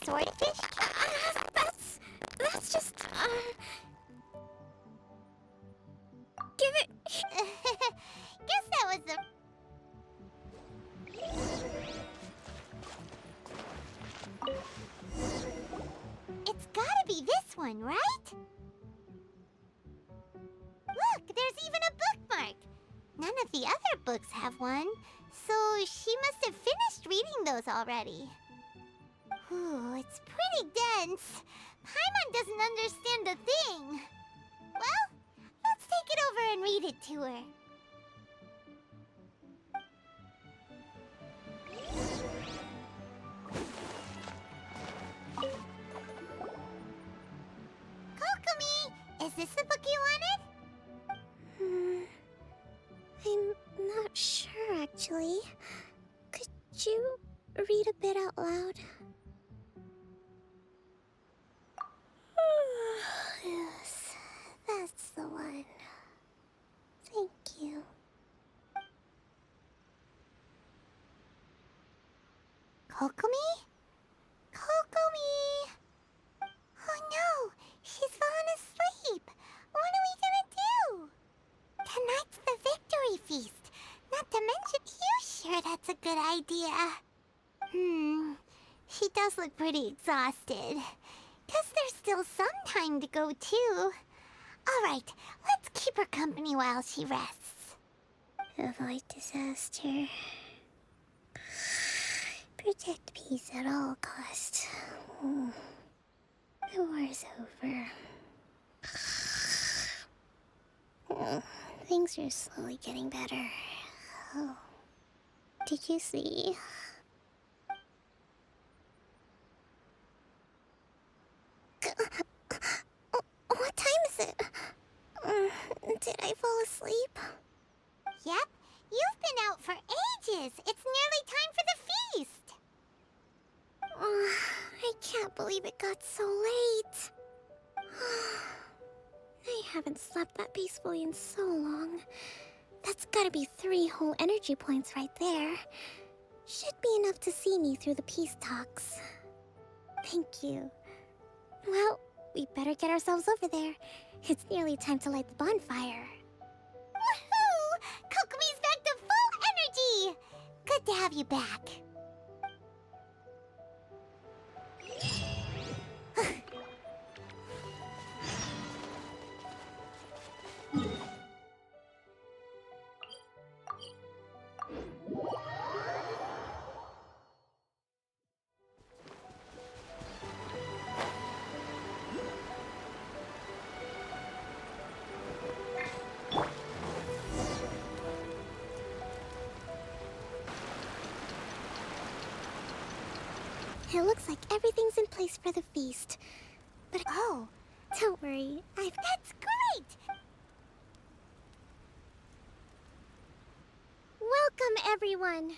Swordfish? That's just, give it. Guess that was the. It's gotta be this one, right? Look, there's even a bookmark. None of the other books have one, so she must have finished reading those already. Ooh, it's pretty dense. Paimon doesn't understand a thing. Well, let's take it over and read it to her. Kokomi, is this the book you wanted? I'm not sure, actually. Could you read a bit out loud? Yes, that's the one. Thank you. Kokomi? Kokomi! Oh no, she's fallen asleep. What are we gonna do? Tonight's the victory feast. Not to mention, you sure that's a good idea? She does look pretty exhausted. Guess there's still some time to go too. Alright, let's keep her company while she rests. Avoid disaster. Protect peace at all costs. The war's over. Things are slowly getting better. Oh. Did you see? What time is it? Did I fall asleep? Yep, you've been out for ages. It's nearly time for the feast. I can't believe it got so late. I haven't slept that peacefully in so long. That's gotta be 3 whole energy points right there. Should be enough to see me through the peace talks. Thank you. Well, we better get ourselves over there. It's nearly time to light the bonfire. Woohoo! Kokomi's back to full energy! Good to have you back. It looks like everything's in place for the feast. But Oh, don't worry, that's great! Welcome, everyone!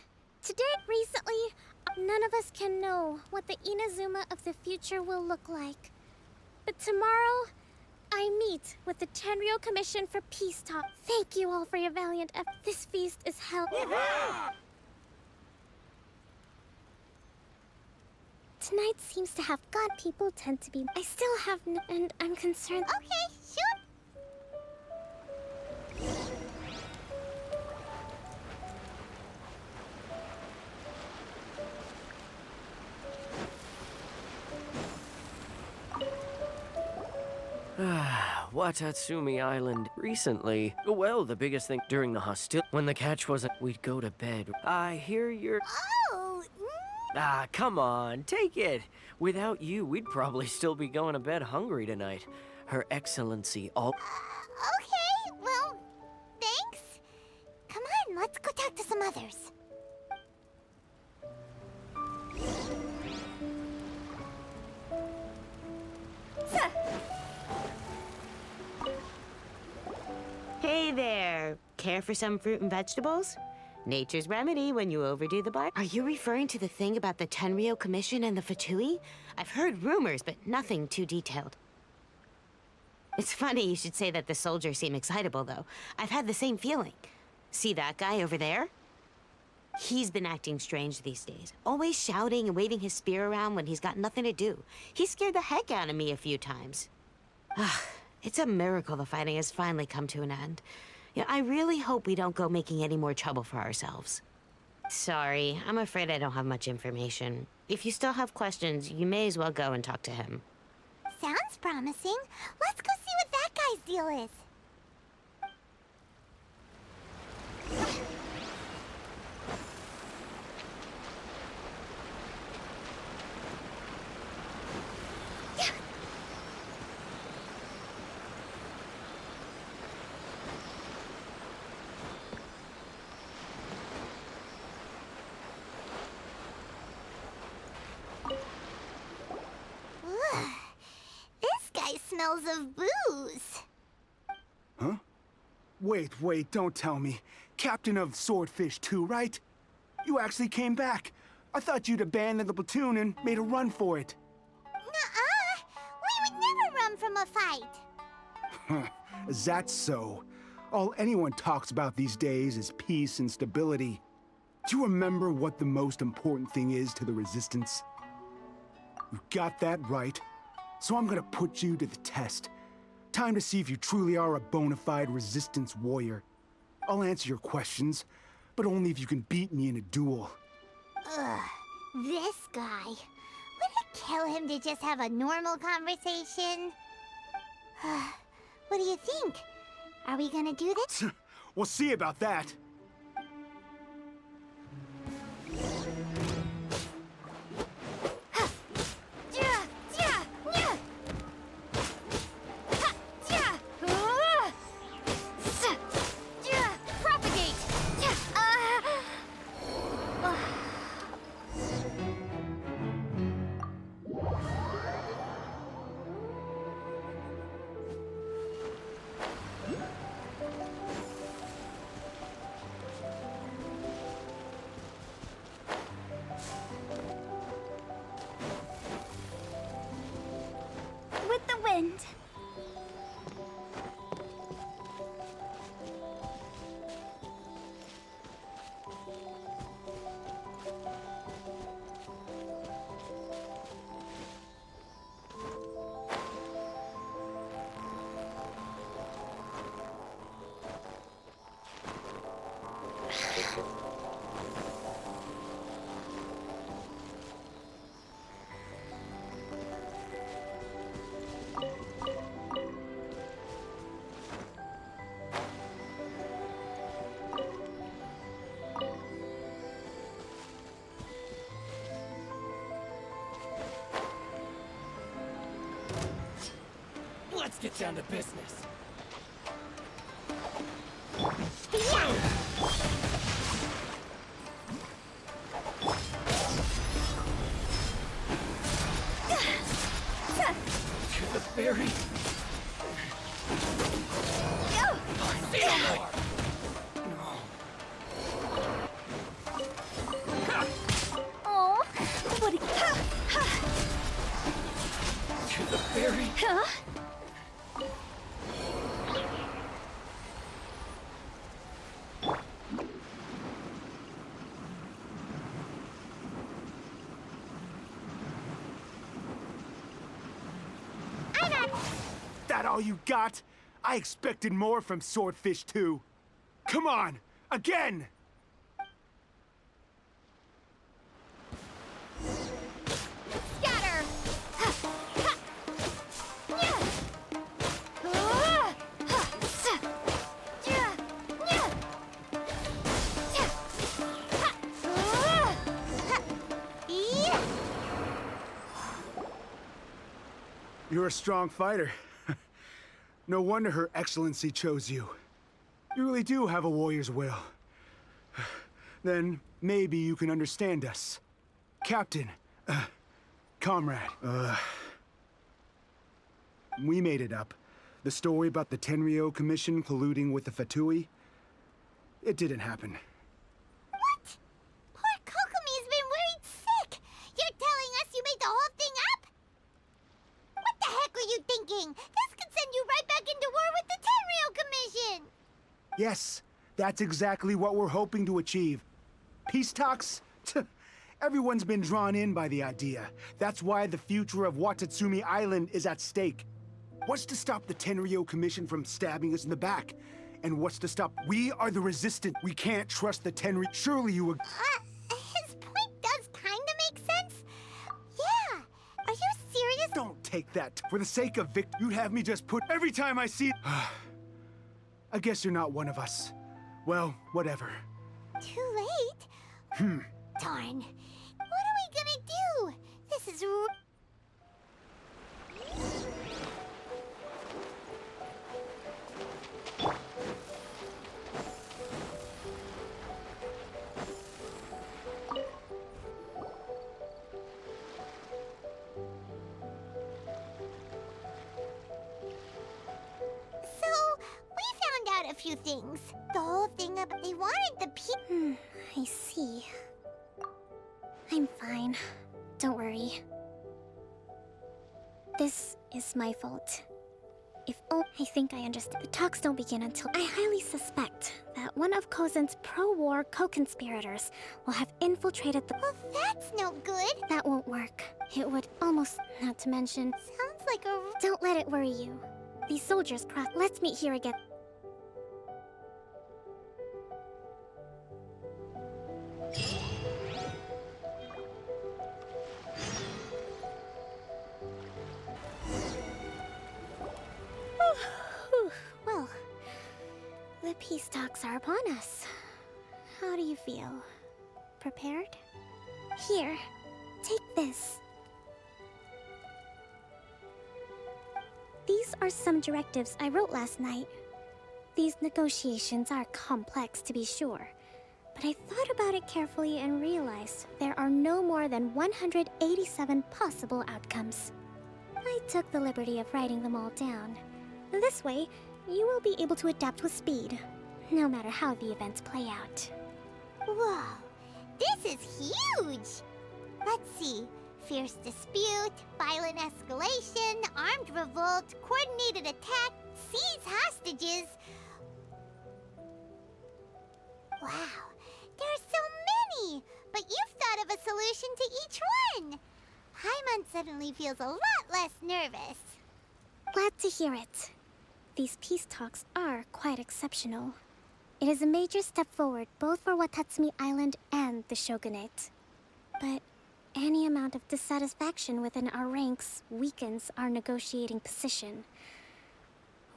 Recently, none of us can know what the Inazuma of the future will look like. But tomorrow, I meet with the Tenryou Commission for Peace Talk. Thank you all for your valiant effort. This feast is held. Tonight seems to have God. People tend to be. I still have and I'm concerned. Okay, sure. Watatsumi Island recently. Well, the biggest thing during the hostility, when the catch wasn't, we'd go to bed. I hear you're. Oh, Come on, take it. Without you, we'd probably still be going to bed hungry tonight. Her Excellency all. okay, well, thanks. Come on, let's go talk to some others. Hey there! Care for some fruit and vegetables? Nature's remedy when you overdo the bar. Are you referring to the thing about the Tenryo Commission and the Fatui? I've heard rumors, but nothing too detailed. It's funny you should say that the soldiers seem excitable, though. I've had the same feeling. See that guy over there? He's been acting strange these days. Always shouting and waving his spear around when he's got nothing to do. He scared the heck out of me a few times. It's a miracle the fighting has finally come to an end. Yeah, I really hope we don't go making any more trouble for ourselves. Sorry, I'm afraid I don't have much information. If you still have questions, you may as well go and talk to him. Sounds promising. Let's go see what that guy's deal is. Ugh. This guy smells of booze. Huh? Wait, don't tell me. Captain of Swordfish 2, right? You actually came back. I thought you'd abandoned the platoon and made a run for it. Nuh-uh. We would never run from a fight. Is that so? All anyone talks about these days is peace and stability. Do you remember what the most important thing is to the Resistance? You got that right. So I'm gonna put you to the test. Time to see if you truly are a bona fide Resistance warrior. I'll answer your questions, but only if you can beat me in a duel. Ugh. This guy. Would it kill him to just have a normal conversation? What do you think? Are we gonna do this? We'll see about that. With the wind. Let's get down to business. To the ferry. Oh, what a... To the ferry. Huh? That all you got? I expected more from Swordfish 2. Come on, again! Scatter! You're a strong fighter. No wonder Her Excellency chose you. You really do have a warrior's will. Then maybe you can understand us. Captain, comrade, we made it up. The story about the Tenryo Commission colluding with the Fatui, it didn't happen. Yes, that's exactly what we're hoping to achieve. Peace talks? Everyone's been drawn in by the idea. That's why the future of Watatsumi Island is at stake. What's to stop the Tenryo Commission from stabbing us in the back? And what's to stop? We are the resistance. We can't trust the Tenryo. Surely you would. His point does kinda make sense. Yeah. Are you serious? Don't take that. For the sake of Vic, you'd have me just put every time I see. I guess you're not one of us. Well, whatever. Too late? Darn. What are we gonna do? This is a few things. The whole thing about they wanted the I see. I'm fine. Don't worry. This is my fault. I think I understand. The talks don't begin until I highly suspect that one of Kozen's pro-war co-conspirators will have infiltrated the. Well, that's no good. That won't work. It would almost, not to mention. Sounds like a. Don't let it worry you. These soldiers cross. Let's meet here again. Well, the peace talks are upon us. How do you feel? Prepared? Here, take this. These are some directives I wrote last night. These negotiations are complex, to be sure, but I thought about it carefully and realized there are no more than 187 possible outcomes. I took the liberty of writing them all down. This way, you will be able to adapt with speed, no matter how the events play out. Whoa, this is huge! Let's see. Fierce dispute, violent escalation, armed revolt, coordinated attack, seize hostages. Wow, there are so many! But you've thought of a solution to each one! Paimon suddenly feels a lot less nervous. Glad to hear it. These peace talks are quite exceptional. It is a major step forward both for Watatsumi Island and the Shogunate. But any amount of dissatisfaction within our ranks weakens our negotiating position.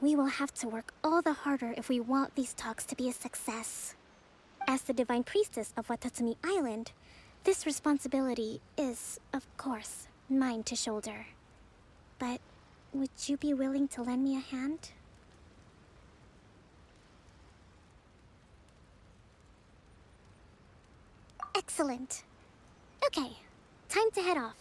We will have to work all the harder if we want these talks to be a success. As the Divine Priestess of Watatsumi Island, this responsibility is, of course, mine to shoulder. But would you be willing to lend me a hand? Excellent. Okay, time to head off.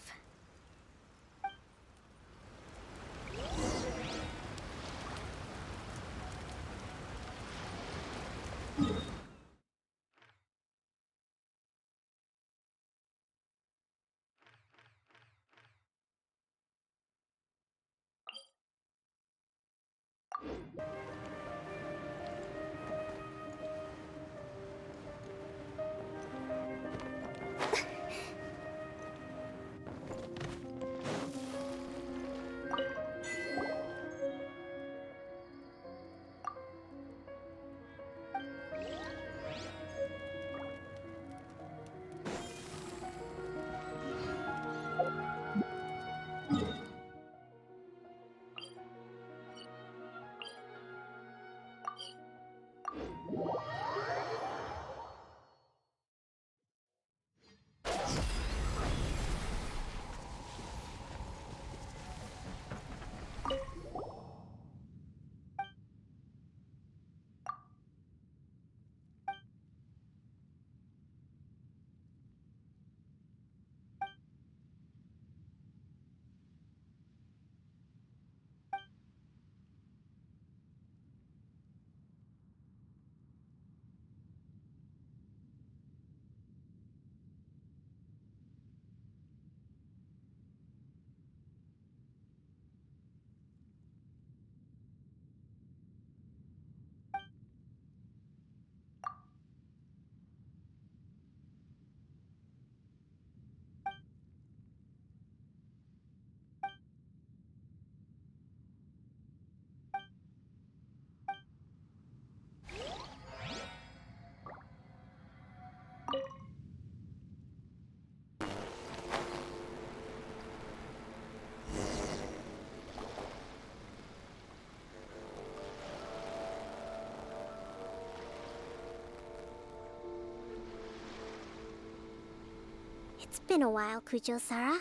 It's been a while, Kujo-Sara.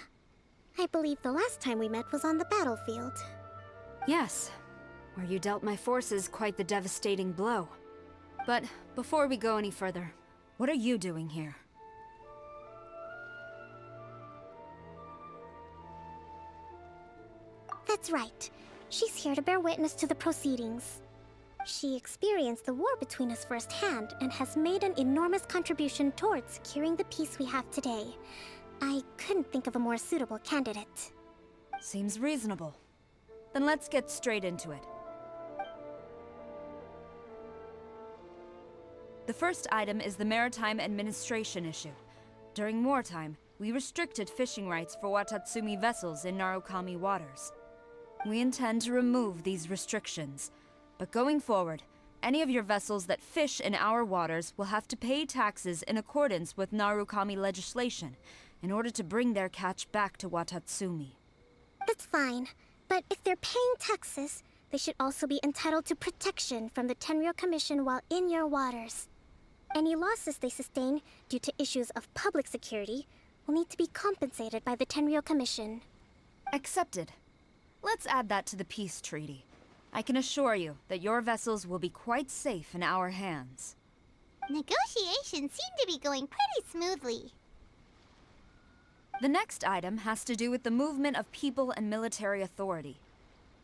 I believe the last time we met was on the battlefield. Yes, where you dealt my forces quite the devastating blow. But before we go any further, what are you doing here? That's right. She's here to bear witness to the proceedings. She experienced the war between us firsthand and has made an enormous contribution towards securing the peace we have today. I couldn't think of a more suitable candidate. Seems reasonable. Then let's get straight into it. The first item is the Maritime Administration issue. During wartime, we restricted fishing rights for Watatsumi vessels in Narukami waters. We intend to remove these restrictions, but going forward, any of your vessels that fish in our waters will have to pay taxes in accordance with Narukami legislation in order to bring their catch back to Watatsumi. That's fine, but if they're paying taxes, they should also be entitled to protection from the Tenryou Commission while in your waters. Any losses they sustain due to issues of public security will need to be compensated by the Tenryou Commission. Accepted. Let's add that to the peace treaty. I can assure you that your vessels will be quite safe in our hands. Negotiations seem to be going pretty smoothly. The next item has to do with the movement of people and military authority.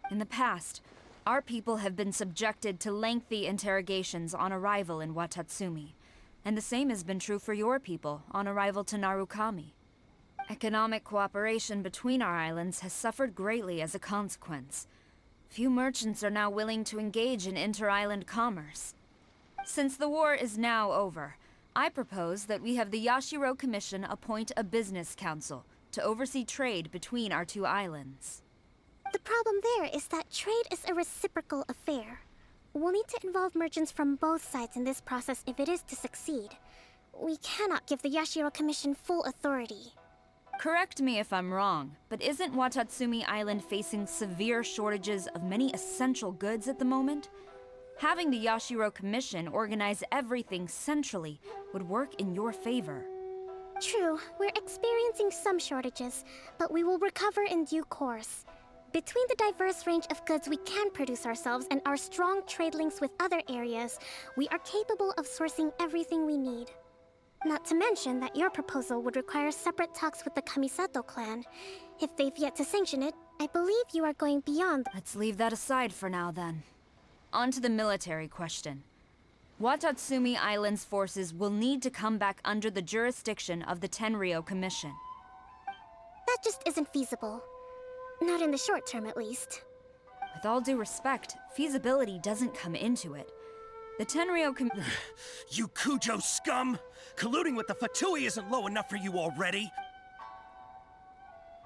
In the past, our people have been subjected to lengthy interrogations on arrival in Watatsumi, and the same has been true for your people on arrival to Narukami. Economic cooperation between our islands has suffered greatly as a consequence. Few merchants are now willing to engage in inter-island commerce. Since the war is now over, I propose that we have the Yashiro Commission appoint a business council to oversee trade between our two islands. The problem there is that trade is a reciprocal affair. We'll need to involve merchants from both sides in this process if it is to succeed. We cannot give the Yashiro Commission full authority. Correct me if I'm wrong, but isn't Watatsumi Island facing severe shortages of many essential goods at the moment? Having the Yashiro Commission organize everything centrally would work in your favor. True, we're experiencing some shortages, but we will recover in due course. Between the diverse range of goods we can produce ourselves and our strong trade links with other areas, we are capable of sourcing everything we need. Not to mention that your proposal would require separate talks with the Kamisato clan. If they've yet to sanction it, I believe you are going beyond. Let's leave that aside for now then. On to the military question. Watatsumi Island's forces will need to come back under the jurisdiction of the Tenryou Commission. That just isn't feasible. Not in the short term, at least. With all due respect, feasibility doesn't come into it. The Tenryou You Kujo scum! Colluding with the Fatui isn't low enough for you already!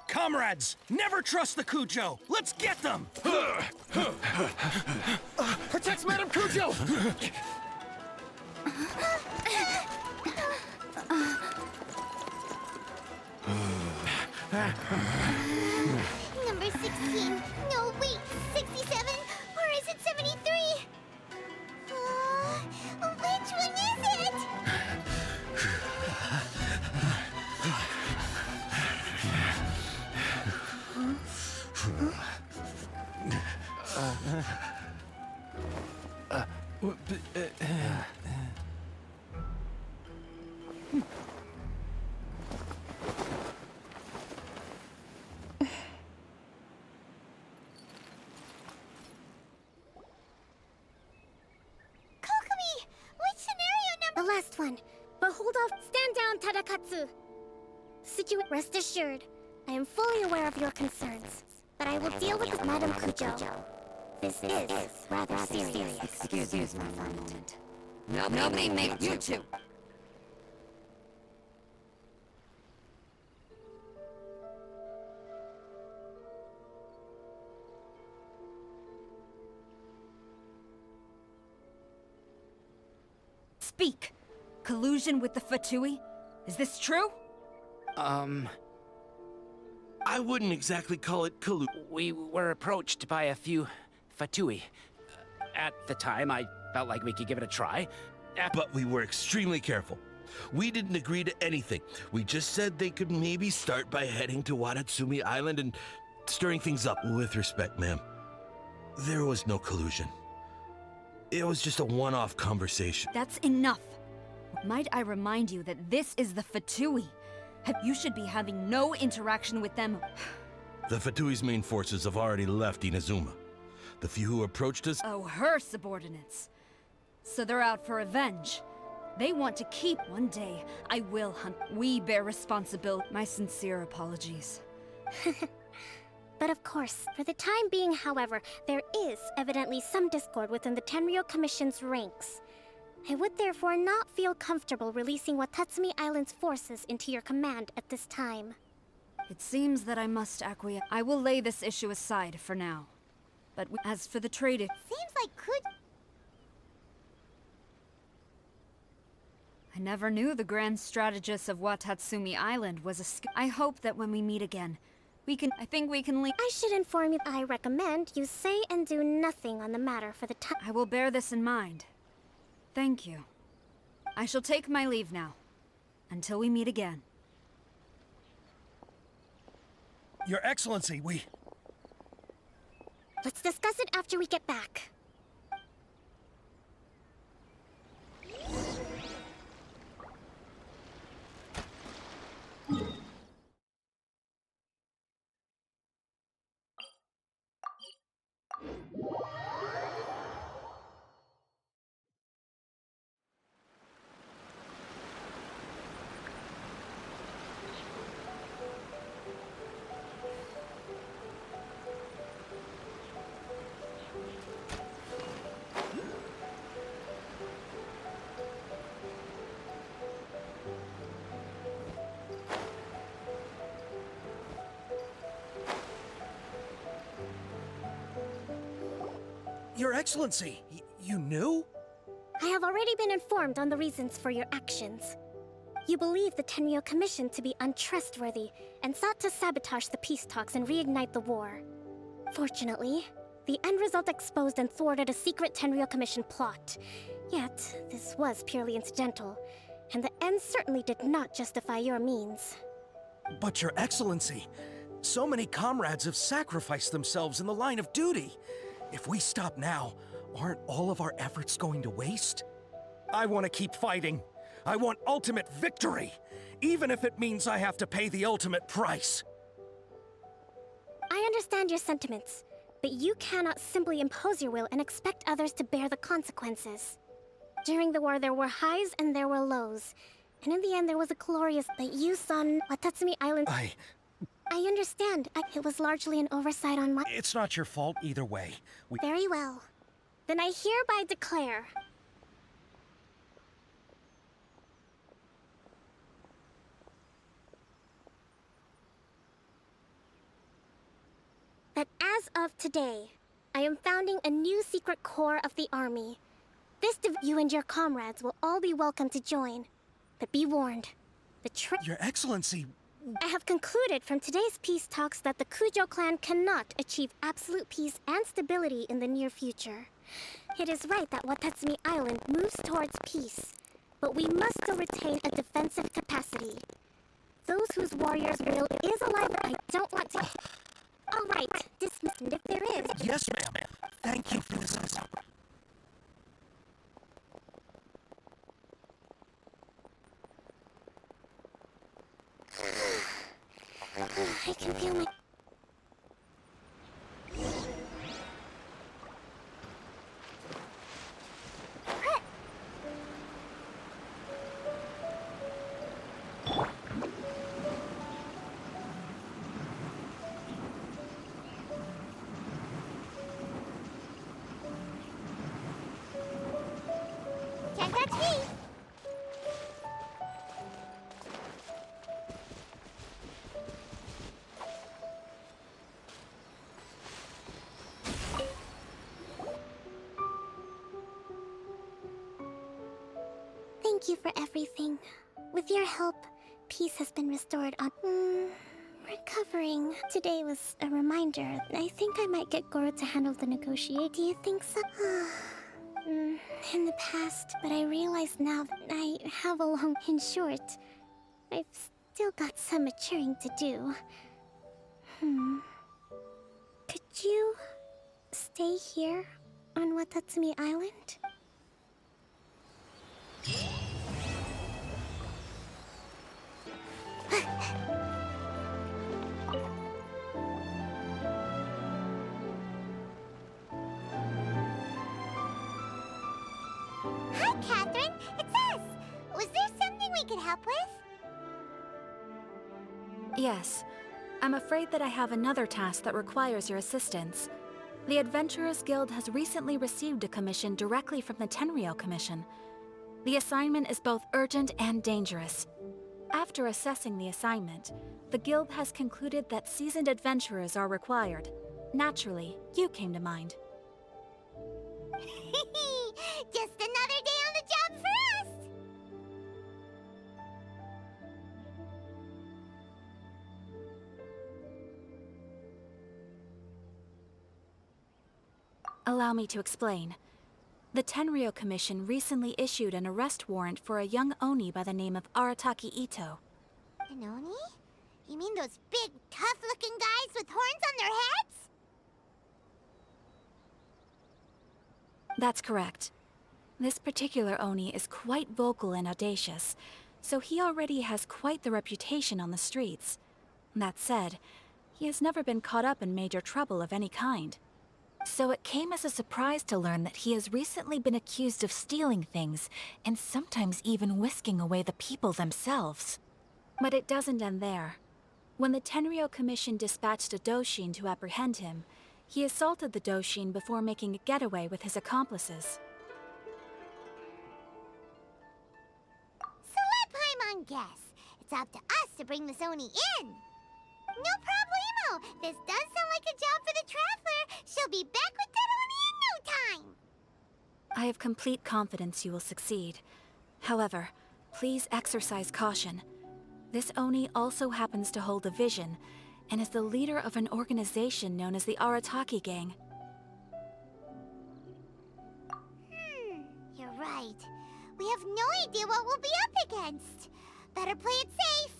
Comrades, never trust the Kujo! Let's get them! Protect Madame Kujo! Number 16. No, wait. 67? Or is it 73? Which one is it? Kokomi! Which scenario number? The last one. But hold off. Stand down, Tadakatsu. Rest assured, I am fully aware of your concerns, but I will deal with this, Madame Kujo. This is rather serious. Excuse me for a moment. Nobody make you two. Speak! Collusion with the Fatui? Is this true? I wouldn't exactly call it collusion. We were approached by a few Fatui. At the time, I felt like we could give it a try. But we were extremely careful. We didn't agree to anything. We just said they could maybe start by heading to Watatsumi Island and stirring things up. With respect, ma'am, there was no collusion. It was just a one-off conversation. That's enough. Might I remind you that this is the Fatui? You should be having no interaction with them. The Fatui's main forces have already left Inazuma. The few who approached us... Oh, her subordinates. So they're out for revenge. They want to keep. One day, I will hunt. We bear responsibility. My sincere apologies. But of course, for the time being, however, there is evidently some discord within the Tenryou Commission's ranks. I would therefore not feel comfortable releasing Watatsumi Island's forces into your command at this time. It seems that I must acquiesce. I will lay this issue aside for now. But as for the trade... Seems like I never knew the grand strategist of Watatsumi Island was a I hope that when we meet again, I think we can leave. I should inform you I recommend you say and do nothing on the matter for the time. I will bear this in mind. Thank you. I shall take my leave now. Until we meet again. Your Excellency, Let's discuss it after we get back. Your Excellency, you knew? I have already been informed on the reasons for your actions. You believe the Tenryou Commission to be untrustworthy and sought to sabotage the peace talks and reignite the war. Fortunately, the end result exposed and thwarted a secret Tenryou Commission plot. Yet, this was purely incidental, and the end certainly did not justify your means. But Your Excellency, so many comrades have sacrificed themselves in the line of duty. If we stop now, aren't all of our efforts going to waste? I want to keep fighting. I want ultimate victory, even if it means I have to pay the ultimate price. I understand your sentiments, but you cannot simply impose your will and expect others to bear the consequences. During the war, there were highs and there were lows. And in the end, there was a glorious that you saw on Watatsumi Island. I understand. It was largely an oversight on my... It's not your fault either way. Very well. Then I hereby declare... that as of today, I am founding a new secret corps of the army. You and your comrades will all be welcome to join. But be warned, Your Excellency... I have concluded from today's peace talks that the Kujo clan cannot achieve absolute peace and stability in the near future. It is right that Watatsumi Island moves towards peace, but we must still retain a defensive capacity. Those whose warriors' will is alive, but I don't want to... All right, dismissed if there is. Yes, ma'am. Thank you for this. I can feel my... can't touch me. Thank you for everything. With your help, peace has been restored on... recovering. Today was a reminder. I think I might get Goro to handle the negotiate. Do you think so? In the past, but I realize now that I have a long... In short, I've still got some maturing to do. Could you stay here on Watatsumi Island? Hi, Catherine. It's us. Was there something we could help with? Yes. I'm afraid that I have another task that requires your assistance. The Adventurers Guild has recently received a commission directly from the Tenryou Commission. The assignment is both urgent and dangerous. After assessing the assignment, the Guild has concluded that seasoned adventurers are required. Naturally, you came to mind. Just another day on the job for us! Allow me to explain. The Tenryou Commission recently issued an arrest warrant for a young Oni by the name of Arataki Ito. An Oni? You mean those big, tough-looking guys with horns on their heads? That's correct. This particular Oni is quite vocal and audacious, so he already has quite the reputation on the streets. That said, he has never been caught up in major trouble of any kind. So it came as a surprise to learn that he has recently been accused of stealing things, and sometimes even whisking away the people themselves. But it doesn't end there. When the Tenryou Commission dispatched a Doshin to apprehend him, he assaulted the Doshin before making a getaway with his accomplices. So let Paimon guess. It's up to us to bring this Oni in. No problemo. This does sound like a job for the Traveler. She'll be back with that Oni in no time. I have complete confidence you will succeed. However, please exercise caution. This Oni also happens to hold a vision, and is the leader of an organization known as the Arataki Gang. You're right. We have no idea what we'll be up against. Better play it safe.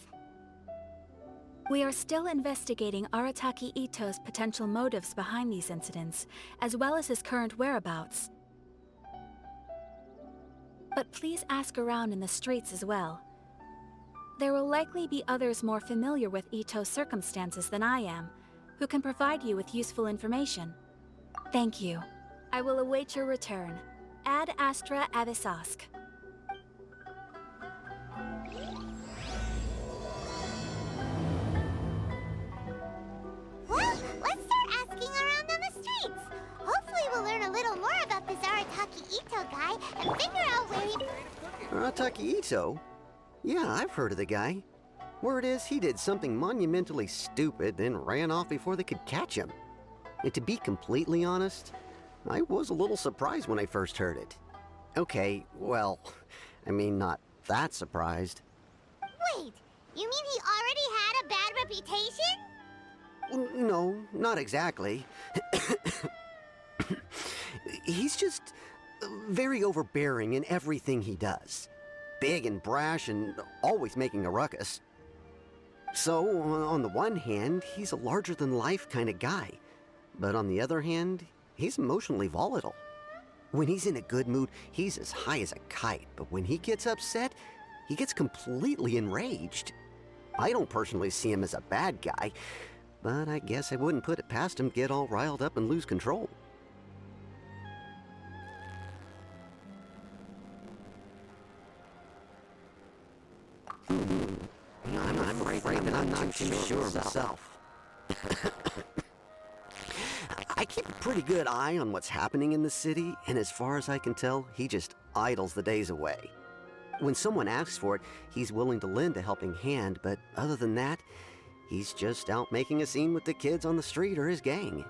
We are still investigating Arataki Ito's potential motives behind these incidents, as well as his current whereabouts. But please ask around in the streets as well. There will likely be others more familiar with Ito's circumstances than I am, who can provide you with useful information. Thank you. I will await your return. Ad Astra Avisask. Well, let's start asking around on the streets. Hopefully we'll learn a little more about this Arataki Ito guy and figure out where he... Arataki Ito? Yeah, I've heard of the guy. Word is he did something monumentally stupid, then ran off before they could catch him. And to be completely honest, I was a little surprised when I first heard it. Okay, well, I mean, not that surprised. Wait, you mean he already had a bad reputation? No, not exactly. He's just very overbearing in everything he does. Big and brash and always making a ruckus. So, on the one hand, he's a larger-than-life kind of guy. But on the other hand, he's emotionally volatile. When he's in a good mood, he's as high as a kite. But when he gets upset, he gets completely enraged. I don't personally see him as a bad guy, but I guess I wouldn't put it past him to get all riled up and lose control. I'm afraid that I'm not too sure myself. I keep a pretty good eye on what's happening in the city, and as far as I can tell, he just idles the days away. When someone asks for it, he's willing to lend a helping hand, but other than that, he's just out making a scene with the kids on the street or his gang.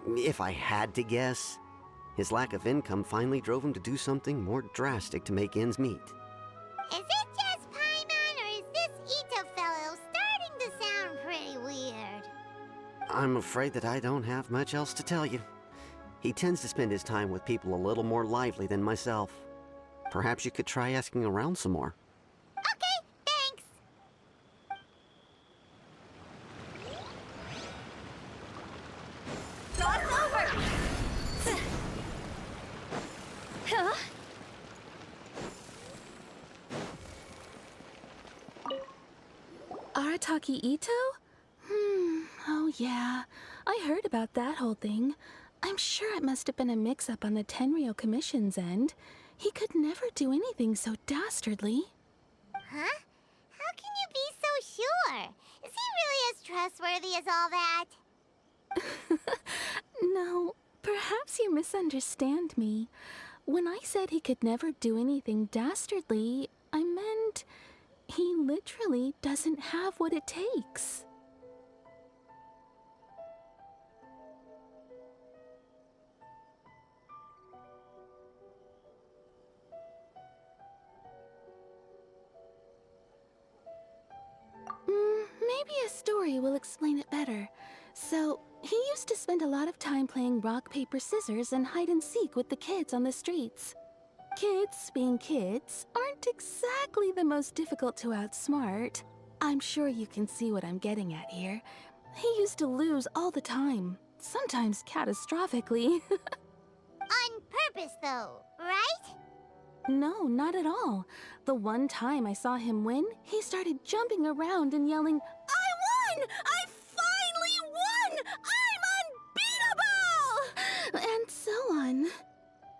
If I had to guess, his lack of income finally drove him to do something more drastic to make ends meet. Is it just Paimon, or is this Ito fellow starting to sound pretty weird? I'm afraid that I don't have much else to tell you. He tends to spend his time with people a little more lively than myself. Perhaps you could try asking around some more. Okay, thanks. Huh? Arataki Ito? Oh yeah. I heard about that whole thing. I'm sure it must have been a mix-up on the Tenryo Commission's end. He could never do anything so dastardly. Huh? How can you be so sure? Is he really as trustworthy as all that? No, perhaps you misunderstand me. When I said he could never do anything dastardly, I meant he literally doesn't have what it takes. Maybe a story will explain it better. So, he used to spend a lot of time playing rock, paper, scissors and hide and seek with the kids on the streets. Kids, being kids, aren't exactly the most difficult to outsmart. I'm sure you can see what I'm getting at here. He used to lose all the time, sometimes catastrophically. On purpose, though, right? No, not at all. The one time I saw him win, he started jumping around and yelling, "I won! I finally won! I'm unbeatable!" And so on.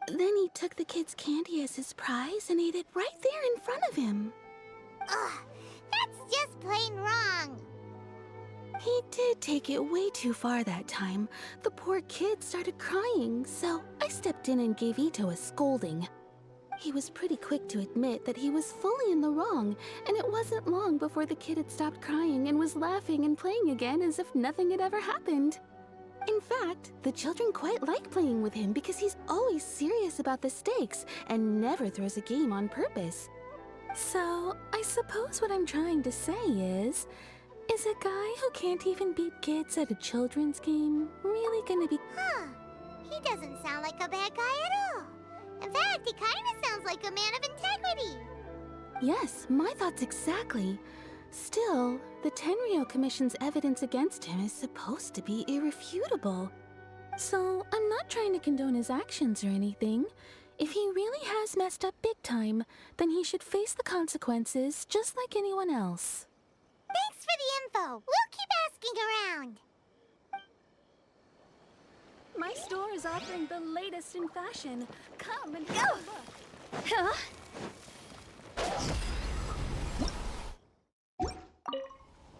Then he took the kid's candy as his prize and ate it right there in front of him. Ugh, that's just plain wrong. He did take it way too far that time. The poor kid started crying, so I stepped in and gave Ito a scolding. He was pretty quick to admit that he was fully in the wrong, and it wasn't long before the kid had stopped crying and was laughing and playing again as if nothing had ever happened. In fact, the children quite like playing with him because he's always serious about the stakes and never throws a game on purpose. So, I suppose what I'm trying to say is a guy who can't even beat kids at a children's game really gonna be... Huh. He doesn't sound like a bad guy at all. In fact, he kind of sounds like a man of integrity. Yes, my thoughts exactly. Still, the Tenryo Commission's evidence against him is supposed to be irrefutable. So, I'm not trying to condone his actions or anything. If he really has messed up big time, then he should face the consequences just like anyone else. Thanks for the info. We'll keep asking around. My store is offering the latest in fashion. Come and have a look. Huh?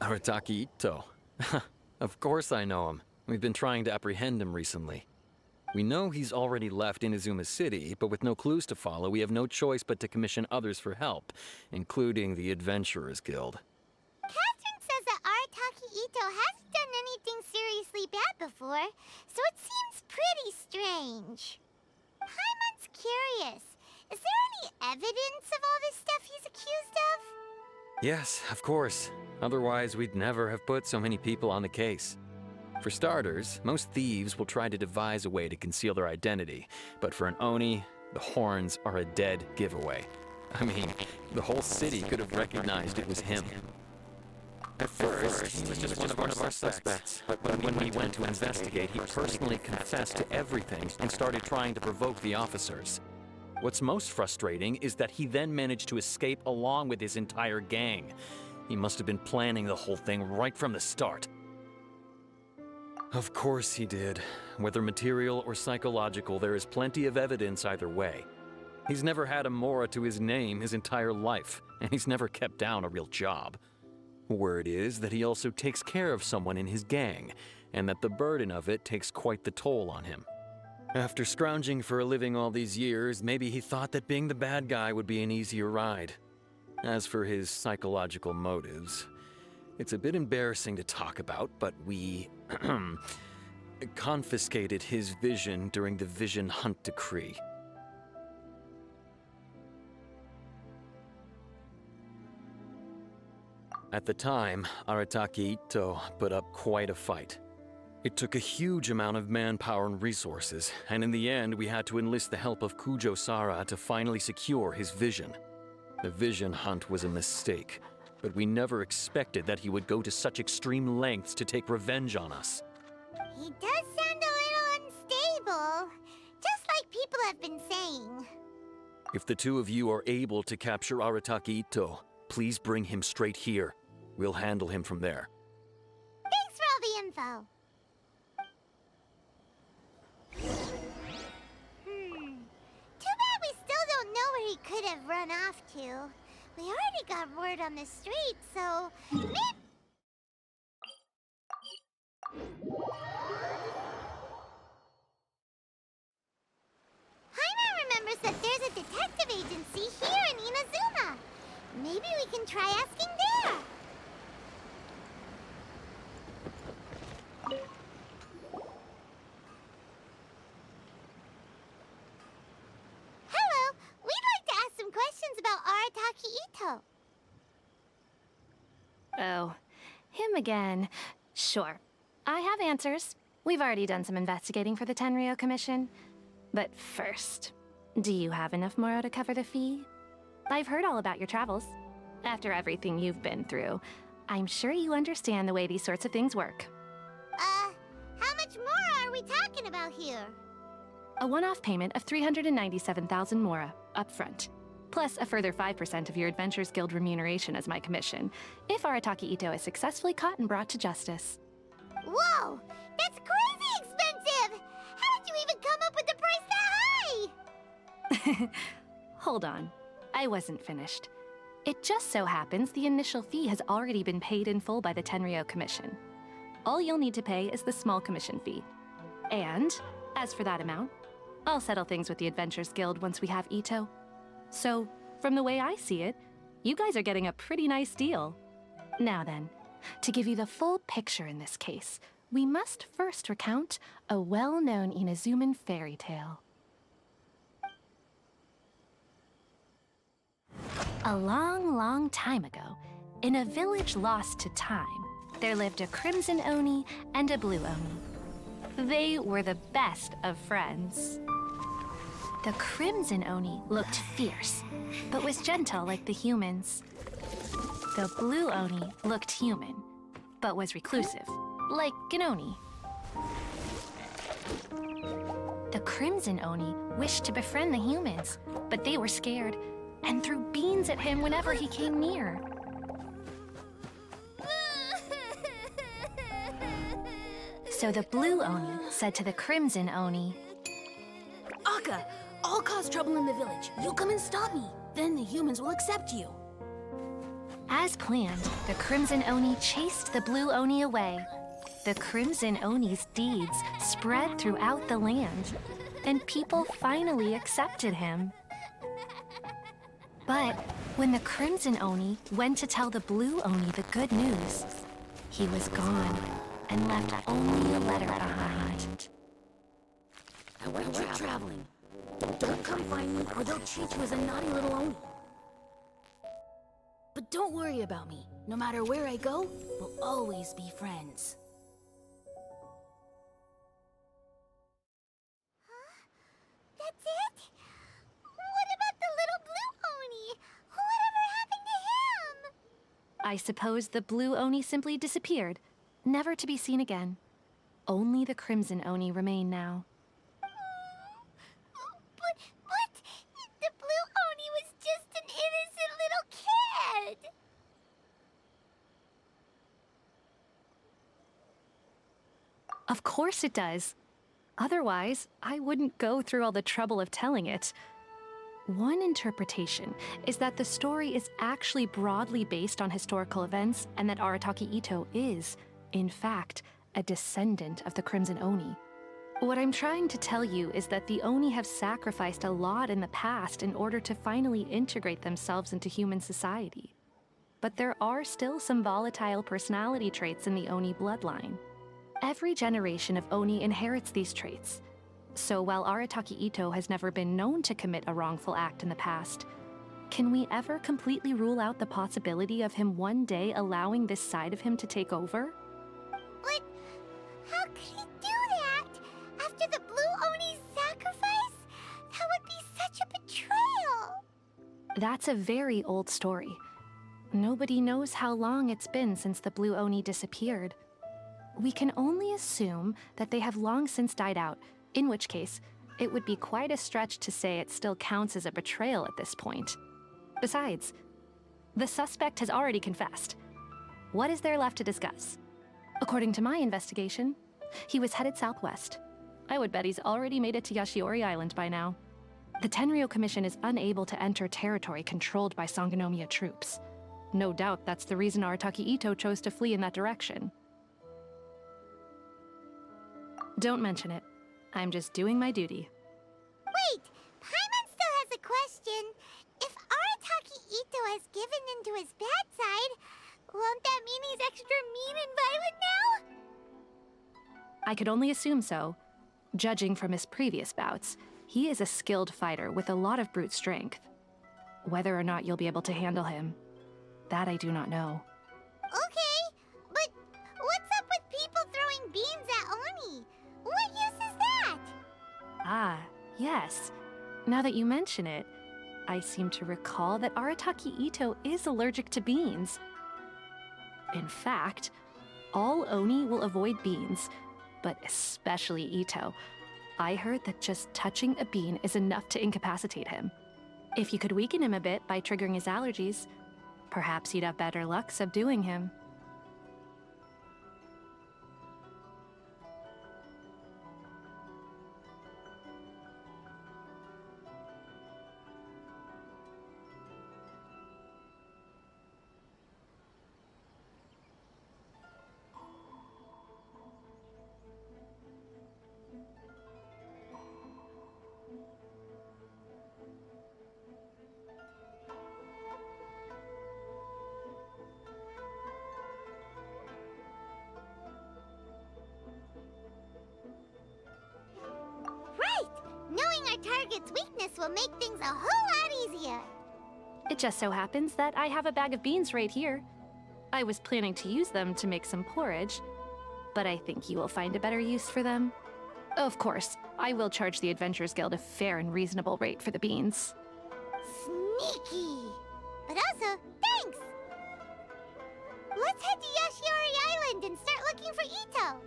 Arataki Ito. Of course I know him. We've been trying to apprehend him recently. We know he's already left Inazuma City, but with no clues to follow, we have no choice but to commission others for help, including the Adventurers Guild. Catherine says that Arataki Ito hasn't done anything seriously bad before, so it seems pretty strange. Paimon's curious. Is there any evidence of all this stuff he's accused of? Yes, of course. Otherwise, we'd never have put so many people on the case. For starters, most thieves will try to devise a way to conceal their identity, but for an Oni, the horns are a dead giveaway. I mean, the whole city could have recognized it was him. At first, he was just one of our suspects, but when we went to investigate, he personally confessed to everything and started trying to provoke the officers. What's most frustrating is that he then managed to escape along with his entire gang. He must have been planning the whole thing right from the start. Of course he did. Whether material or psychological, there is plenty of evidence either way. He's never had a Mora to his name his entire life, and he's never kept down a real job. Word is that he also takes care of someone in his gang, and that the burden of it takes quite the toll on him. After scrounging for a living all these years, maybe he thought that being the bad guy would be an easier ride. As for his psychological motives, it's a bit embarrassing to talk about, but we confiscated his vision during the Vision Hunt Decree. At the time, Arataki Ito put up quite a fight. It took a huge amount of manpower and resources, and in the end, we had to enlist the help of Kujo Sara to finally secure his vision. The vision hunt was a mistake, but we never expected that he would go to such extreme lengths to take revenge on us. He does sound a little unstable, just like people have been saying. If the two of you are able to capture Arataki Ito, please bring him straight here. We'll handle him from there. Thanks for all the info. Too bad we still don't know where he could have run off to. We already got word on the street, so maybe... Paimon remembers that there's a detective agency here in Inazuma. Maybe we can try asking there. Hello, we'd like to ask some questions about Arataki Ito. Oh, him again. Sure. I have answers. We've already done some investigating for the Tenryou Commission. But first, do you have enough Moro to cover the fee? I've heard all about your travels. After everything you've been through, I'm sure you understand the way these sorts of things work. How much more are we talking about here? A one-off payment of 397,000 Mora, up front. Plus a further 5% of your Adventures Guild remuneration as my commission, if Arataki Ito is successfully caught and brought to justice. Whoa! That's crazy expensive! How did you even come up with the price that high? Hold on. I wasn't finished. It just so happens the initial fee has already been paid in full by the Tenryou Commission. All you'll need to pay is the small commission fee. And, as for that amount, I'll settle things with the Adventures Guild once we have Ito. So, from the way I see it, you guys are getting a pretty nice deal. Now then, to give you the full picture in this case, we must first recount a well-known Inazuman fairy tale. A long, long time ago, in a village lost to time, there lived a crimson Oni and a blue Oni. They were the best of friends. The crimson Oni looked fierce, but was gentle like the humans. The blue Oni looked human, but was reclusive, like an Oni. The crimson Oni wished to befriend the humans, but they were scared and threw beans at him whenever he came near. So the blue Oni said to the crimson Oni, Akka, I'll cause trouble in the village. You come and stop me. Then the humans will accept you. As planned, the crimson Oni chased the blue Oni away. The crimson Oni's deeds spread throughout the land, and people finally accepted him. But when the crimson Oni went to tell the blue Oni the good news, he was gone and left only a letter behind. I went traveling. Don't come find me or they'll treat you as a naughty little Oni. But don't worry about me. No matter where I go, we'll always be friends. That's it? What about the little blue Oni? Whatever happened to him? I suppose the blue Oni simply disappeared, never to be seen again. Only the crimson Oni remain now. But the blue Oni was just an innocent little kid. Of course it does. Otherwise, I wouldn't go through all the trouble of telling it. One interpretation is that the story is actually broadly based on historical events and that Arataki Ito is, in fact, a descendant of the Crimson Oni. What I'm trying to tell you is that the Oni have sacrificed a lot in the past in order to finally integrate themselves into human society. But there are still some volatile personality traits in the Oni bloodline. Every generation of Oni inherits these traits. So while Arataki Ito has never been known to commit a wrongful act in the past, can we ever completely rule out the possibility of him one day allowing this side of him to take over? But how could he That's a very old story. Nobody knows how long it's been since the Blue Oni disappeared. We can only assume that they have long since died out, in which case, it would be quite a stretch to say it still counts as a betrayal at this point. Besides, the suspect has already confessed. What is there left to discuss? According to my investigation, he was headed southwest. I would bet he's already made it to Yashiori Island by now. The Tenryou Commission is unable to enter territory controlled by Sangonomiya troops. No doubt that's the reason Arataki Ito chose to flee in that direction. Don't mention it. I'm just doing my duty. Wait, Paimon still has a question. If Arataki Ito has given in to his bad side, won't that mean he's extra mean and violent now? I could only assume so. Judging from his previous bouts, he is a skilled fighter with a lot of brute strength. Whether or not you'll be able to handle him, that I do not know. Okay, but what's up with people throwing beans at Oni? What use is that? Ah, yes. Now that you mention it, I seem to recall that Arataki Ito is allergic to beans. In fact, all Oni will avoid beans, but especially Ito. I heard that just touching a bean is enough to incapacitate him. If you could weaken him a bit by triggering his allergies, perhaps you'd have better luck subduing him. Right! Knowing our target's weakness will make things a whole lot easier. It just so happens that I have a bag of beans right here. I was planning to use them to make some porridge, but I think you will find a better use for them. Of course, I will charge the Adventurers Guild a fair and reasonable rate for the beans. Sneaky! But also, thanks! Let's head to Yashiori Island and start looking for Ito!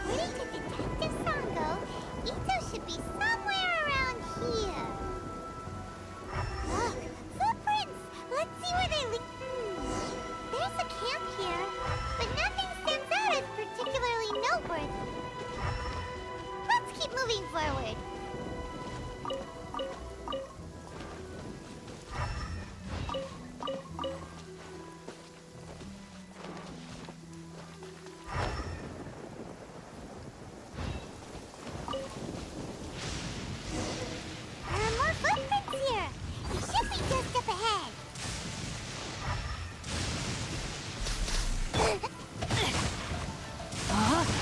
According to Detective Sango, Ito should be somewhere around here. Look, footprints! Let's see where they lead. There's a camp here, but nothing stands out as particularly noteworthy. Let's keep moving forward. There are more footprints here. He should be just up ahead.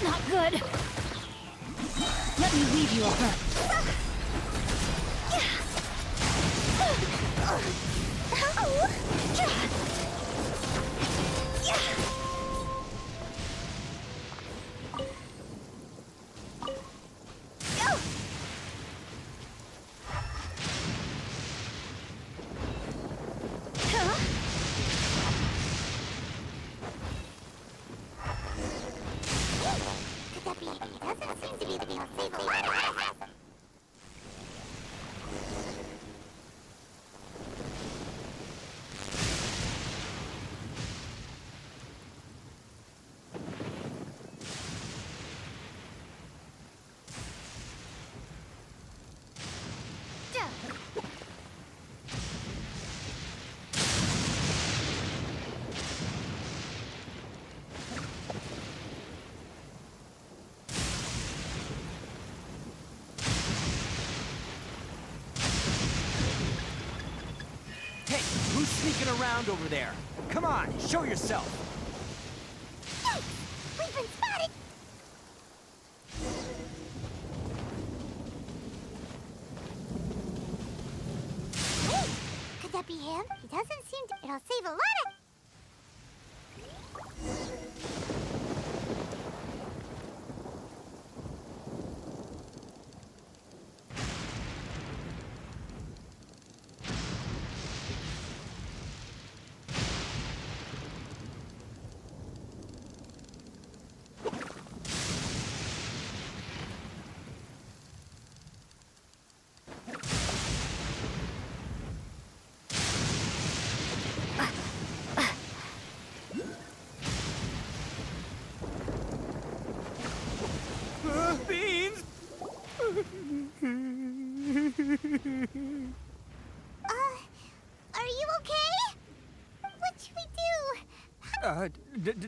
Not good. Let me lead you over. Could that be? He doesn't seem to be the most safely. sneaking around over there? Come on, show yourself. Yes! We've been spotted! Wait! Could that be him? He doesn't seem to... It'll save a lot of... Beans! Are you okay? What should we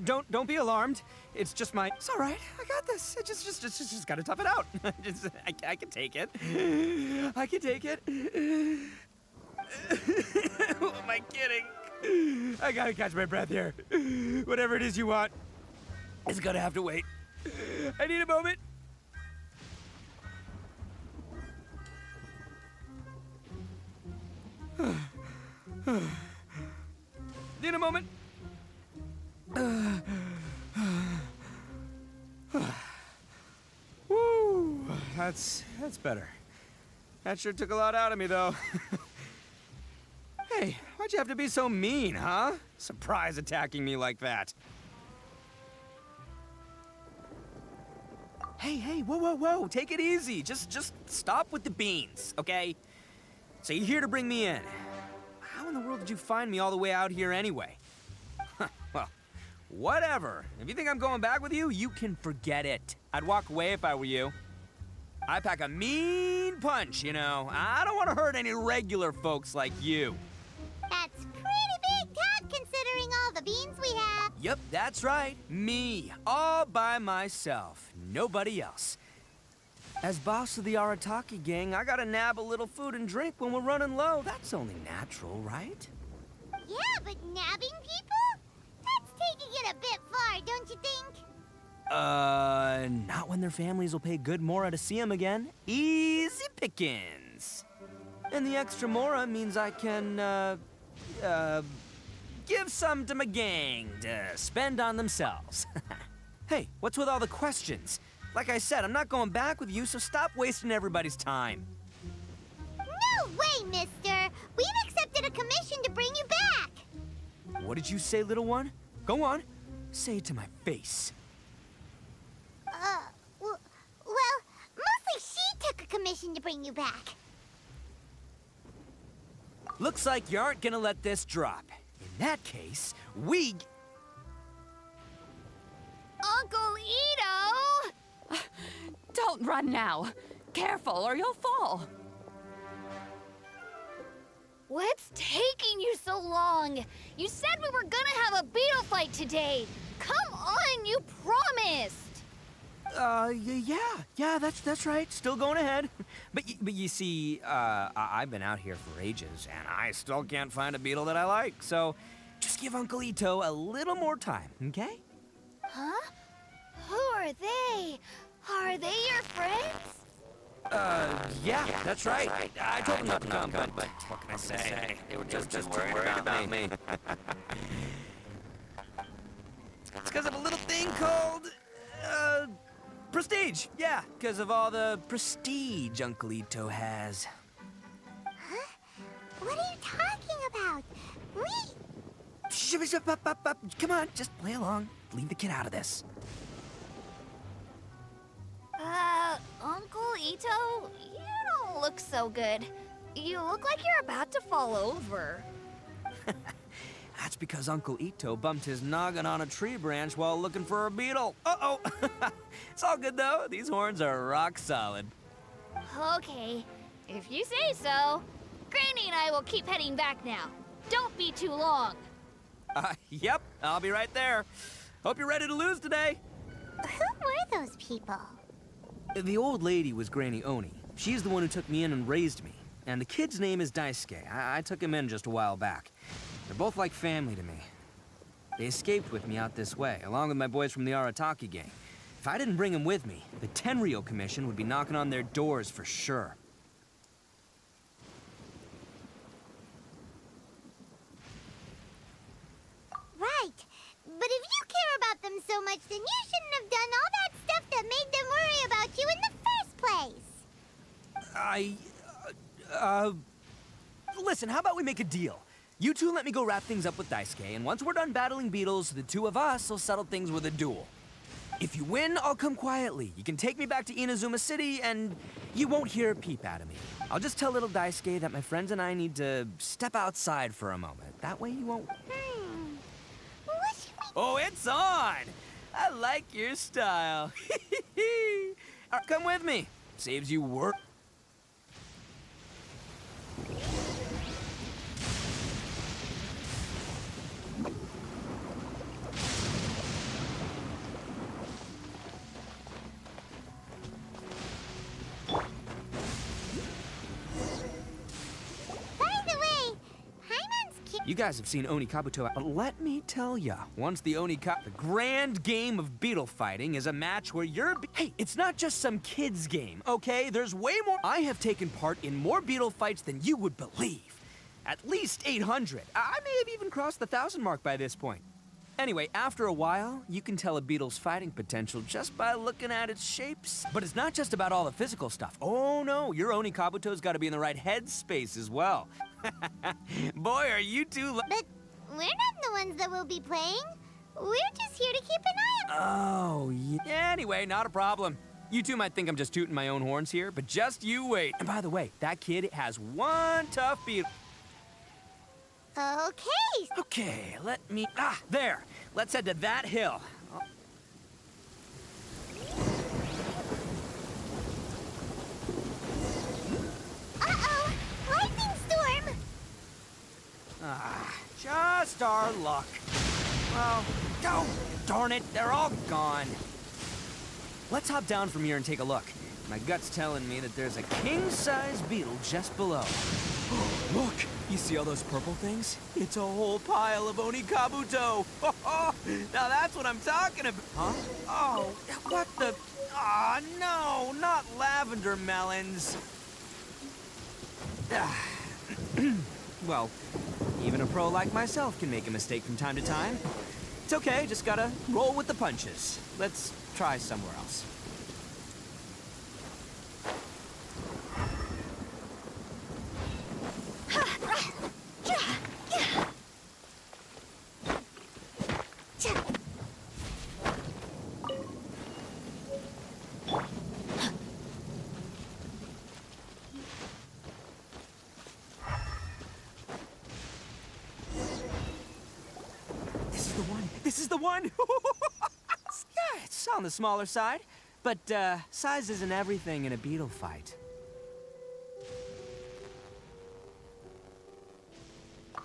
do? Don't be alarmed. It's just my... It's all right. I got this. Just gotta tough it out. I can take it. I can take it. Who am I kidding? I gotta catch my breath here. Whatever it is you want, it's gonna have to wait. I need a moment. Need a moment. Woo, that's better. That sure took a lot out of me, though. Hey, why'd you have to be so mean, huh? Surprise attacking me like that. Hey, whoa, take it easy. Just stop with the beans, okay? So you're here to bring me in. How in the world did you find me all the way out here anyway? Well, whatever. If you think I'm going back with you, you can forget it. I'd walk away if I were you. I pack a mean punch, you know. I don't want to hurt any regular folks like you. That's pretty big talk considering all the beans we have. Yep, that's right. Me, all by myself. Nobody else. As boss of the Arataki gang, I gotta nab a little food and drink when we're running low. That's only natural, right? Yeah, but nabbing people? That's taking it a bit far, don't you think? Not when their families will pay good mora to see them again. Easy pickings. And the extra mora means I can, give some to my gang to spend on themselves. Hey, what's with all the questions? Like I said, I'm not going back with you, so stop wasting everybody's time. No way, mister! We've accepted a commission to bring you back! What did you say, little one? Go on. Say it to my face. Well, mostly she took a commission to bring you back. Looks like you aren't gonna let this drop. In that case, we... Uncle Ito! Don't run now. Careful or you'll fall. What's taking you so long? You said we were gonna have a beetle fight today. Come on, you promised. Yeah, that's right. Still going ahead. But you see, I've been out here for ages, and I still can't find a beetle that I like. So, just give Uncle Ito a little more time, okay? Huh? Who are they? Are they your friends? Yeah, that's right. I told them not to come, but what can I say? They were just worried about me. It's because of a little thing called, prestige. Yeah, because of all the prestige Uncle Ito has. Huh? What are you talking about? Come on, just play along. Leave the kid out of this. Uncle Ito, you don't look so good. You look like you're about to fall over. That's because Uncle Ito bumped his noggin on a tree branch while looking for a beetle. Uh-oh. It's all good, though. These horns are rock solid. Okay, if you say so. Granny and I will keep heading back now. Don't be too long. Yep, I'll be right there. Hope you're ready to lose today. Who were those people? The old lady was Granny Oni. She's the one who took me in and raised me. And the kid's name is Daisuke. I took him in just a while back. They're both like family to me. They escaped with me out this way, along with my boys from the Arataki gang. If I didn't bring them with me, the Tenryou Commission would be knocking on their doors for sure. Right. But if you care about them so much, then you shouldn't have done all that stuff that made them worry about you in the first place. Listen, how about we make a deal? You two let me go wrap things up with Daisuke, and once we're done battling beetles, the two of us will settle things with a duel. If you win, I'll come quietly. You can take me back to Inazuma City, and you won't hear a peep out of me. I'll just tell little Daisuke that my friends and I need to step outside for a moment. That way you won't... What should we... Oh, it's on! I like your style. Come with me. Saves you work. You guys have seen Oni Kabuto, but let me tell ya, once the the grand game of beetle fighting is a match where hey, it's not just some kid's game, okay? There's way more. I have taken part in more beetle fights than you would believe. At least 800. I may have even crossed the 1,000 mark by this point. Anyway, after a while, you can tell a beetle's fighting potential just by looking at its shapes. But it's not just about all the physical stuff. Oh no, your Oni Kabuto's gotta be in the right headspace as well. Boy, are you two But we're not the ones that will be playing. We're just here to keep an eye on... Oh, yeah. Anyway, not a problem. You two might think I'm just tooting my own horns here, but just you wait. And by the way, that kid has one tough beetle. Okay. Okay, let me... there. Let's head to that hill. Uh-oh! Lightning storm! Just our luck. Well, oh, darn it, they're all gone. Let's hop down from here and take a look. My gut's telling me that there's a king-size beetle just below. Look! You see all those purple things? It's a whole pile of Oni Kabuto! Now that's what I'm talking about! Huh? Oh, what the... Aw, no! Not lavender melons! Well, even a pro like myself can make a mistake from time to time. It's okay, just gotta roll with the punches. Let's try somewhere else. This is the one! Yeah, it's on the smaller side, but size isn't everything in a beetle fight.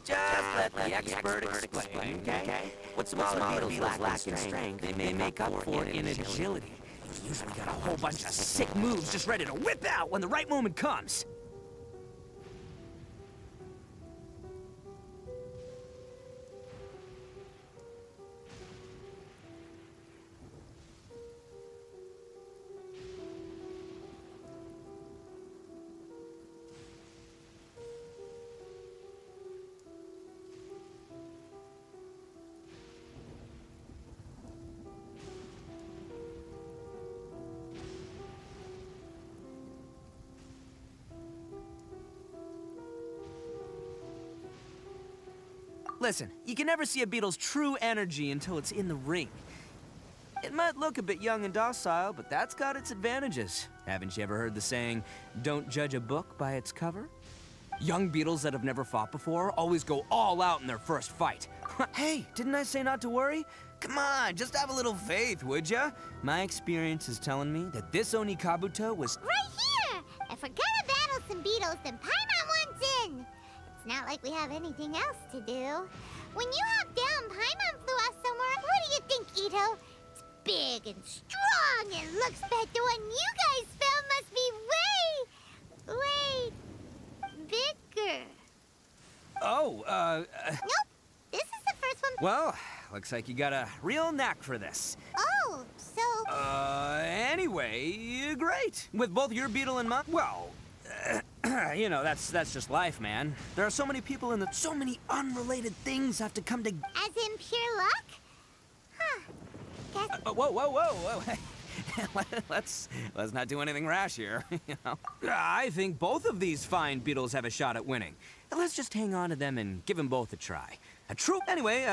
Just let the expert explain, okay? What smaller beetles lack in strength, they may make up for in agility. We've usually got a whole bunch of sick moves just ready to whip out when the right moment comes. Listen, you can never see a beetle's true energy until it's in the ring. It might look a bit young and docile, but that's got its advantages. Haven't you ever heard the saying, don't judge a book by its cover? Young beetles that have never fought before always go all out in their first fight. Hey, didn't I say not to worry? Come on, just have a little faith, would ya? My experience is telling me that this Oni Kabuto was... Right here! If we're gonna battle some beetles, then Paimon wants in! It's not like we have anything else to do. When you hop down, Paimon flew off somewhere. What do you think, Ito? It's big and strong and looks bad. The one you guys found must be way bigger. Oh, Nope. This is the first one. well, looks like you got a real knack for this. Oh, so... Anyway, great. With both your beetle and mine, well, you know, that's just life, man. There are so many people in the... So many unrelated things have to come to... As in pure luck? Huh. Guess... Whoa. let's not do anything rash here, you know? I think both of these fine beetles have a shot at winning. Let's just hang on to them and give them both a try. A true... Anyway,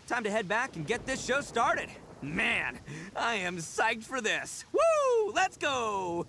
time to head back and get this show started. Man, I am psyched for this. Woo! Let's go!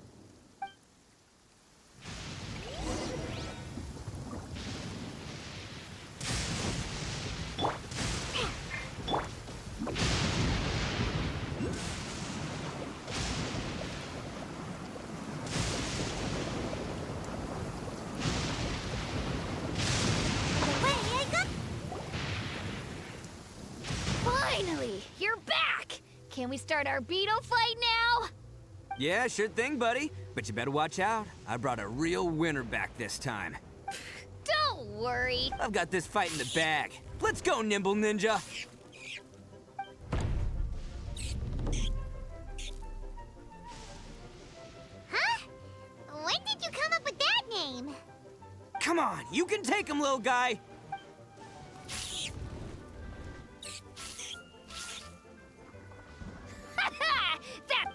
Finally, you're back! Can we start our beetle fight now? Yeah, sure thing, buddy. But you better watch out. I brought a real winner back this time. Don't worry. I've got this fight in the bag. Let's go, Nimble Ninja! Huh? When did you come up with that name? Come on, you can take him, little guy! That...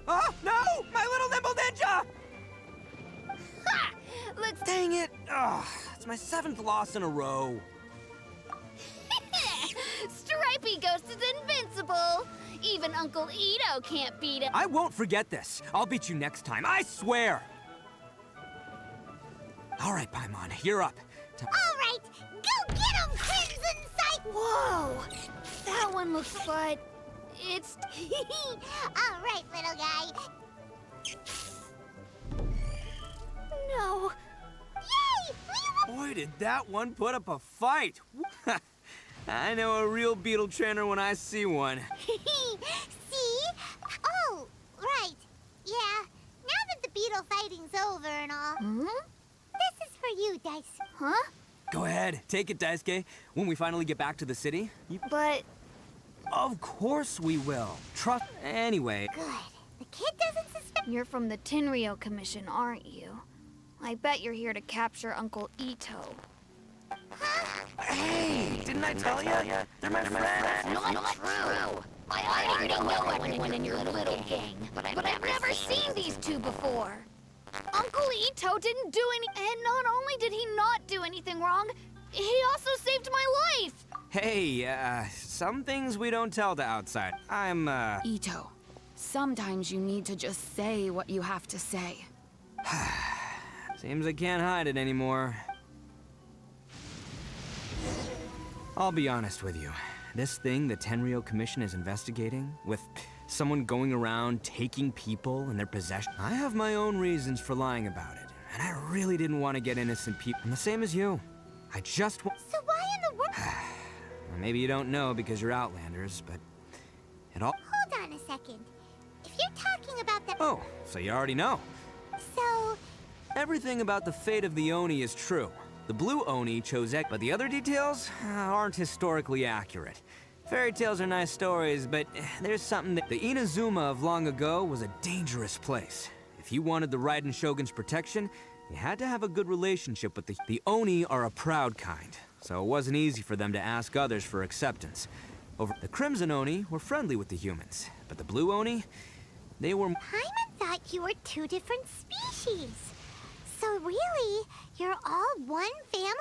Oh, no! My little Nimble Ninja! Ha! Looks... Dang it! Ugh, it's my 7th loss in a row. Stripey Ghost is invincible! Even Uncle Ito can't beat him. I won't forget this. I'll beat you next time, I swear! All right, Paimon, you're up. All right, go get him, Crimson Sight! Whoa! That one looks like... It's... All right, little guy. No. Yay! Boy, did that one put up a fight! I know a real beetle trainer when I see one. See? Oh, right. Yeah, now that the beetle fighting's over and all. Hmm? This is for you, Dice. Huh? Go ahead, take it, Daisuke. When we finally get back to the city, But... Of course we will. Trust... Anyway. Good. The kid doesn't suspect... You're from the Tenryou Commission, aren't you? I bet you're here to capture Uncle Ito. Hey, didn't I tell you? They're my friends. Not true! I already know everyone in your little gang, but I've never seen these two before. Uncle Ito didn't do any... And not only did he not do anything wrong, he also saved my life! Hey, some things we don't tell to outside. I'm, Ito, sometimes you need to just say what you have to say. Seems I can't hide it anymore. I'll be honest with you. This thing the Tenryou Commission is investigating, with someone going around taking people and their possession, I have my own reasons for lying about it. And I really didn't want to get innocent people. I'm the same as you. I just want... So why in the world... Maybe you don't know because you're Outlanders, but it all... Hold on a second. If you're talking about the... Oh, so you already know. So... Everything about the fate of the Oni is true. The blue Oni chose X, but the other details aren't historically accurate. Fairy tales are nice stories, but there's something that... The Inazuma of long ago was a dangerous place. If you wanted the Raiden Shogun's protection, you had to have a good relationship with the Oni are a proud kind, so it wasn't easy for them to ask others for acceptance. The Crimson Oni were friendly with the humans, but the Blue Oni, they were... Paimon thought you were two different species. So really, you're all one family?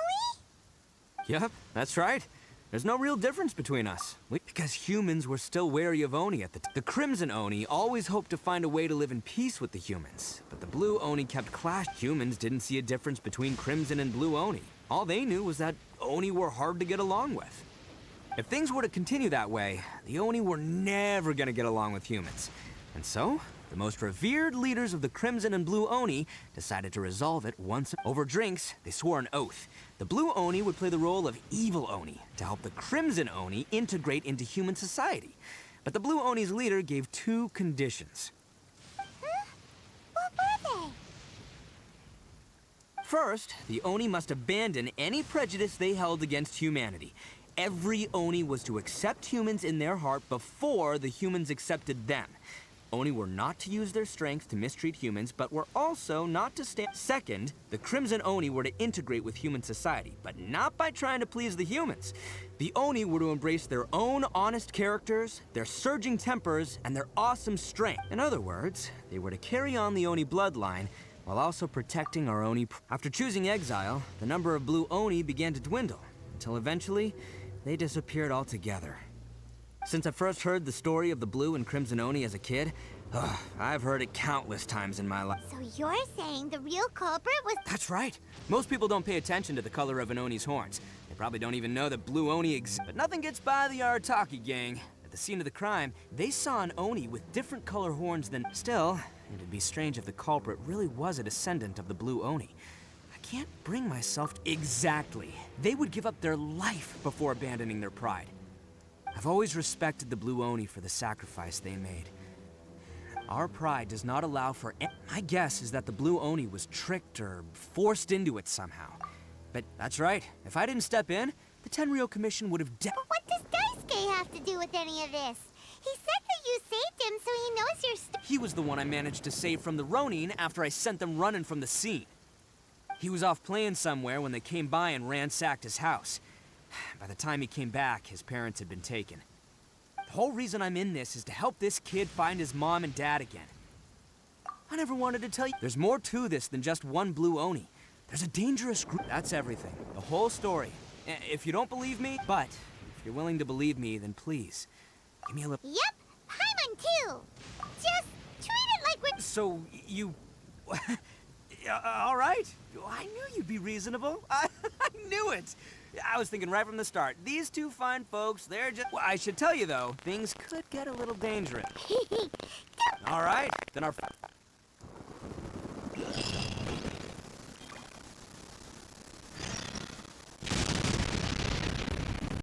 Yep, that's right. There's no real difference between us. Because humans were still wary of Oni at the Crimson Oni always hoped to find a way to live in peace with the humans. But the Blue Oni kept clashing. Humans didn't see a difference between Crimson and Blue Oni. All they knew was that Oni were hard to get along with. If things were to continue that way, the Oni were never gonna get along with humans. And so, the most revered leaders of the Crimson and Blue Oni decided to resolve it once. Over drinks, they swore an oath. The Blue Oni would play the role of evil Oni to help the Crimson Oni integrate into human society. But the Blue Oni's leader gave 2 conditions. What were they? First, the Oni must abandon any prejudice they held against humanity. Every Oni was to accept humans in their heart before the humans accepted them. Oni were not to use their strength to mistreat humans, but were also not to stand. Second, the Crimson Oni were to integrate with human society, but not by trying to please the humans. The Oni were to embrace their own honest characters, their surging tempers, and their awesome strength. In other words, they were to carry on the Oni bloodline while also protecting our Oni. After choosing exile, the number of Blue Oni began to dwindle, until eventually, they disappeared altogether. Since I first heard the story of the Blue and Crimson Oni as a kid, I've heard it countless times in my life. So you're saying the real culprit was... That's right. Most people don't pay attention to the color of an Oni's horns. They probably don't even know that Blue Oni exists. But nothing gets by the Arataki gang. At the scene of the crime, they saw an Oni with different color horns than... Still, it'd be strange if the culprit really was a descendant of the Blue Oni. I can't bring myself to... Exactly. They would give up their life before abandoning their pride. I've always respected the Blue Oni for the sacrifice they made. Our pride does not allow for... My guess is that the Blue Oni was tricked or forced into it somehow. But that's right. If I didn't step in, the Tenryou Commission would have... But what does Daisuke have to do with any of this? He said that you saved him, so he knows you're... He was the one I managed to save from the Ronin after I sent them running from the scene. He was off playing somewhere when they came by and ransacked his house. By the time he came back, his parents had been taken. The whole reason I'm in this is to help this kid find his mom and dad again. I never wanted to tell you. There's more to this than just one Blue Oni. There's a dangerous group. That's everything. The whole story. If you don't believe me, but if you're willing to believe me, then please, give me a little... Yep, Paimon too. Just treat it like we're... So, you... all right. I knew you'd be reasonable. I knew it. I was thinking right from the start. These 2 fine folks, they're just... Well, I should tell you, though, things could get a little dangerous. All right, then our...